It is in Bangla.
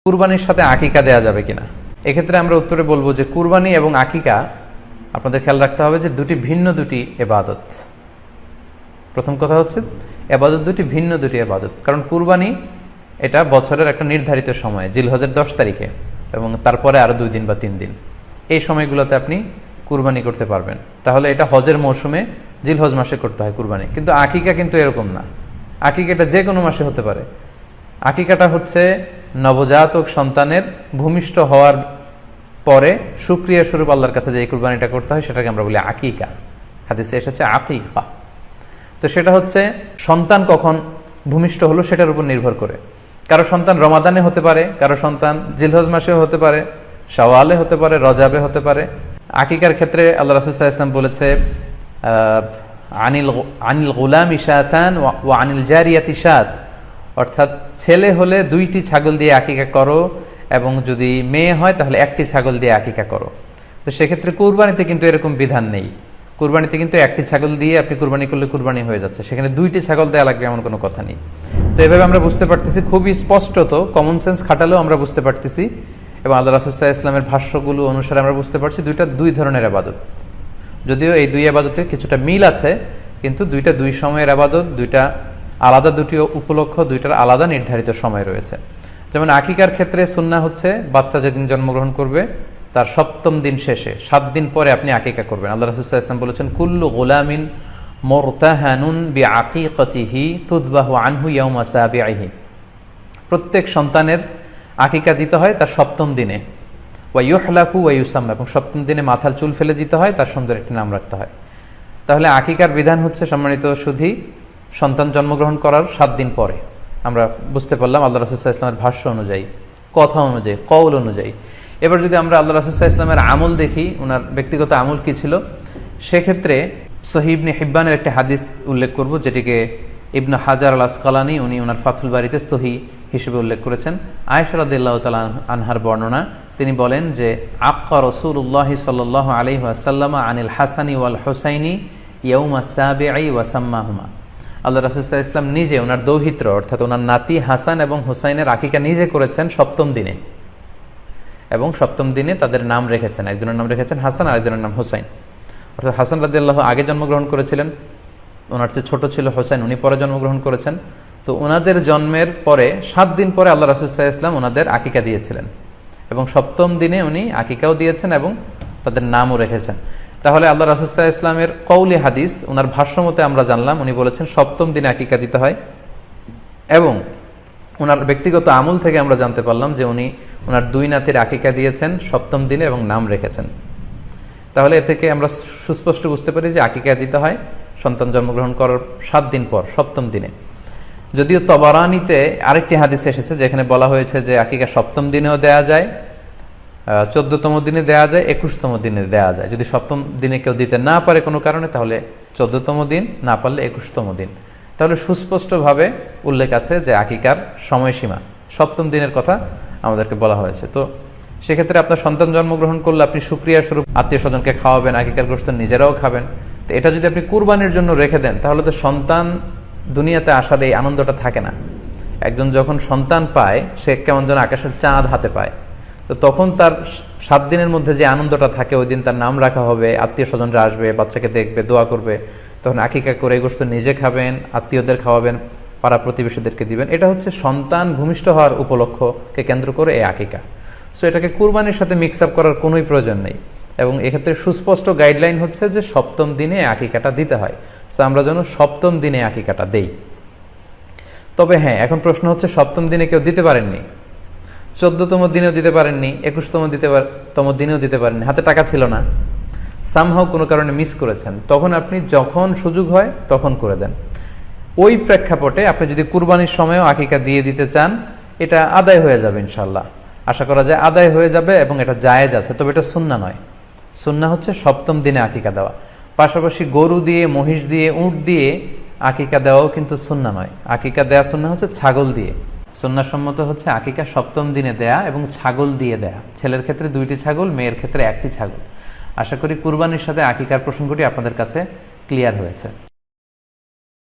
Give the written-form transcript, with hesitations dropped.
কুরবানির সাথে আকিকা দেয়া যাবে কিনা, এক্ষেত্রে আমরা উত্তরে বলবো যে কুরবানি এবং আকিকা আপনাদের খেয়াল রাখতে হবে যে ভিন্ন দুটি এবাদত। প্রথম কথা হচ্ছে এবাদত ভিন্ন দুটি এবাদত। কারণ কুরবানি এটা বছরের একটা নির্ধারিত সময়, জিলহজের 10 তারিখে এবং তারপরে আরো 2 দিন বা 3 দিন, এই সময়গুলোতে আপনি কুরবানি করতে পারবেন। তাহলে এটা হজের মৌসুমে জিলহজ মাসে করতে হয় কুরবানি। কিন্তু আকিকা কিন্তু এরকম না, আকিকাটা যে কোনো মাসে হতে পারে। আকিকাটা হচ্ছে নবজাতক সন্তানের ভূমিষ্ঠ হওয়ার পরে শুকরিয়া স্বরূপ আল্লাহর কাছে যে কুরবানিটা করতে হয় সেটাকে আমরা বলি আকিকা। হাদিসে এসেছে আকিকা। তো সেটা হচ্ছে সন্তান কখন ভূমিষ্ঠ হলো সেটার উপর নির্ভর করে। কারো সন্তান রমাদানে হতে পারে, কারো সন্তান জিলহজ মাসেও হতে পারে, শাওয়ালে হতে পারে, রজাবে হতে পারে। আকিকার ক্ষেত্রে আল্লাহ রাসূল সাল্লাল্লাহু আলাইহি ওয়াসাল্লাম বলেছে আনিল গুলামি শাতান ওয়া আনিল জারিয়াতি শাত, অর্থাৎ ছেলে হলে 2টি ছাগল দিয়ে আকিকা করো এবং যদি মেয়ে হয় তাহলে 1টি ছাগল দিয়ে আকিকা করো। তো সেক্ষেত্রে কুরবানিতে কিন্তু এরকম বিধান নেই। কুরবানিতে কিন্তু 1টি ছাগল দিয়ে আপনি কুরবানি করলে কুরবানি হয়ে যাচ্ছে, সেখানে 2টি ছাগল দেওয়া লাগবে এমন কোনো কথা নেই। তো এভাবে আমরা বুঝতে পারতেছি, খুবই স্পষ্টত কমন সেন্স খাটালেও আমরা বুঝতে পারতেছি এবং আল্লাহ রাসূল সাল্লাল্লাহু আলাইহি ওয়াসাল্লামের ভাষ্যগুলো অনুসারে আমরা বুঝতে পারছি দুইটা 2 ধরনের ইবাদত। যদিও এই 2 ইবাদতে কিছুটা মিল আছে, কিন্তু দুইটা 2 সময়ের ইবাদত, দুইটা আলাদা 2টি উপলক্ষ, দুইটার আলাদা নির্ধারিত সময় রয়েছে। যেমন আকিকার ক্ষেত্রে সুন্নাহ হচ্ছে বাচ্চা যেদিন জন্মগ্রহণ করবে তার 7ম দিন শেষে 7 দিন পরে আপনি আকিকা করবেন। আল্লাহ রাসূল সাল্লাল্লাহু আলাইহি ওয়াসাল্লাম বলেছেন কুল্লু গুলামিন মুরতাহানুন বিআকিকাতিহি তুযবাহু আনহু ইয়াওমা সাবিহি, প্রত্যেক সন্তানের আকিকা দিতে হয় তার 7ম দিনে, ওয়া ইউহলাকু ওয়া ইউসাম্মা, এবং 7ম দিনে মাথার চুল ফেলে দিতে হয়, তার সুন্দর একটি নাম রাখতে হয়। তাহলে আকিকার বিধান হচ্ছে সম্মানিত সুধী সন্তান জন্মগ্রহণ করার 7 দিন পরে। আমরা বুঝতে পারলাম আল্লাহ রাসূল সাল্লাল্লাহু আলাইহি ওয়াসাল্লামের ভাষ্য অনুযায়ী, কথা অনুযায়ী, কওল অনুযায়ী। এবার যদি আমরা আল্লাহ রাসূল সাল্লাল্লাহু আলাইহি ওয়াসাল্লামের আমল দেখি, ওনার ব্যক্তিগত আমল কি ছিল, সেক্ষেত্রে সহিহ ইবনে হিব্বানের একটি হাদিস উল্লেখ করব, যেটিকে ইবনে হাজার আল আসকালানি উনি ওনার ফাথুল বারিতে সহিহ হিসেবে উল্লেখ করেছেন। আয়েশা রাদিয়াল্লাহু তাআলা আনহার বর্ণনা, তিনি বলেন যে আক্কা রাসূলুল্লাহ সাল্লাল্লাহু আলাইহি ওয়াসাল্লাম আনিল হাসানি ওয়াল হুসাইনি ইয়াউমা সাবিঈ ওয়া সাম্মাহুমা। আল্লাহ রাসূল সাল্লাল্লাহু আলাইহি ওয়াসাল্লাম নিজে ওনার দৌহিত্র অর্থাৎ ওনার নাতি হাসান এবং হুসাইনের আকিকা নিজে করেছেন 7ম দিনে, এবং 7ম দিনে তাদের নাম রেখেছেন। একজনের নাম রেখেছেন হাসান, আরেকজনের নাম হুসাইন। অর্থাৎ হাসান রাদিয়াল্লাহু আগে জন্মগ্রহণ করেছিলেন, ওনার চেয়ে ছোট ছিল হুসাইন, উনি পরে জন্মগ্রহণ করেছেন। তো ওনাদের জন্মের পরে 7 দিন পরে আল্লাহ রাসূল সাল্লাল্লাহু আলাইহি ওয়াসাল্লাম ওনাদের আকিকা দিয়েছিলেন, এবং 7ম দিনে উনি আকিকাও দিয়েছেন এবং তাদের নামও রেখেছেন। তাহলে আল্লাহ রাসূল সাল্লাল্লাহু আলাইহি ওয়াসাল্লামের কওলি হাদিস, ওনার ভাষ্য মতে আমরা জানলাম উনি বলেছেন 7ম দিনে আকিকা দিতে হয়, এবং ওনার ব্যক্তিগত আমল থেকে আমরা জানতে পারলাম যে উনি ওনার 2 নাতির আকিকা দিয়েছেন 7ম দিনে এবং নাম রেখেছেন। তাহলে এ থেকে আমরা সুস্পষ্ট বুঝতে পারি যে আকিকা দিতে হয় সন্তান জন্মগ্রহণ করার 7 দিন পর, 7ম দিনে। যদিও তবারানিতে আরেকটি হাদিস এসেছে যেখানে বলা হয়েছে যে আকিকা 7ম দিনেও দেয়া যায়, 14তম দিনে দেয়া যায়, 21তম দিনে দেয়া যায়। যদি 7ম দিনে কেউ দিতে না পারে কোনো কারণে, তাহলে 14তম দিন, না পারলে 21তম দিন। তাহলে সুস্পষ্টভাবে উল্লেখ আছে যে আকিকার সময়সীমা 7ম দিনের কথা আমাদেরকে বলা হয়েছে। তো সেক্ষেত্রে আপনার সন্তান জন্মগ্রহণ করলে আপনি শুকরিয়া স্বরূপ আত্মীয় স্বজনকে খাওয়াবেন, আকিকার গোশত নিজেরাও খাবেন। তো এটা যদি আপনি কুরবানির জন্য রেখে দেন তাহলে তো সন্তান দুনিয়াতে আসার এই আনন্দটা থাকে না। একজন যখন সন্তান পায় সে কেমন যেন আকাশের চাঁদ হাতে পায়। তো তখন তার 7 দিনের মধ্যে যে আনন্দটা থাকে, ওই দিন তার নাম রাখা হবে, আত্মীয় স্বজনরা আসবে, বাচ্চাকে দেখবে, দোয়া করবে, তখন আকিকা করে গোশত নিজে খাবেন, আত্মীয়দের খাওয়াবেন, পাড়া প্রতিবেশীদেরকে দিবেন। এটা হচ্ছে সন্তান ভূমিষ্ঠ হওয়ার উপলক্ষকে কেন্দ্র করে এই আকিকা। সো এটাকে কুরবানির সাথে মিক্স আপ করার কোনোই প্রয়োজন নেই, এবং এক্ষেত্রে সুস্পষ্ট গাইডলাইন হচ্ছে যে 7ম দিনে আকিকাটা দিতে হয়। সো আমরা যেন 7ম দিনে আকিকাটা দেই। তবে হ্যাঁ, এখন প্রশ্ন হচ্ছে 7ম দিনে কেউ দিতে পারেননি, 14তম দিনেও দিতে পারেননি, 21তম দিনেও দিতে পারেননি, হাতে টাকা ছিল না, সামহাও কোনো কারণে মিস করেছেন, তখন আপনি যখন সুযোগ হয় তখন করে দেন। ওই প্রেক্ষাপটে আপনি যদি কুরবানির সময়ও আকিকা দিয়ে দিতে চান, এটা আদায় হয়ে যাবে ইনশাল্লাহ, আশা করা যায় আদায় হয়ে যাবে, এবং এটা জায়েজ আছে। তবে এটা সুন্নাহ নয়। সুন্নাহ হচ্ছে 7ম দিনে আকিকা দেওয়া। পাশাপাশি গরু দিয়ে, মহিষ দিয়ে, উট দিয়ে আকিকা দেওয়াও কিন্তু সুন্নাহ নয়। আকিকা দেয়া সুন্নাহ হচ্ছে ছাগল দিয়ে। সুন্নাহসম্মত হচ্ছে আকিকা 7ম দিনে দেয়া এবং ছাগল দিয়ে দেয়া। ছেলের ক্ষেত্রে 2টি ছাগল, মেয়ের ক্ষেত্রে 1টি ছাগল। আশা করি কুরবানির সাথে আকিকার প্রসঙ্গটি আপনাদের কাছে ক্লিয়ার হয়েছে।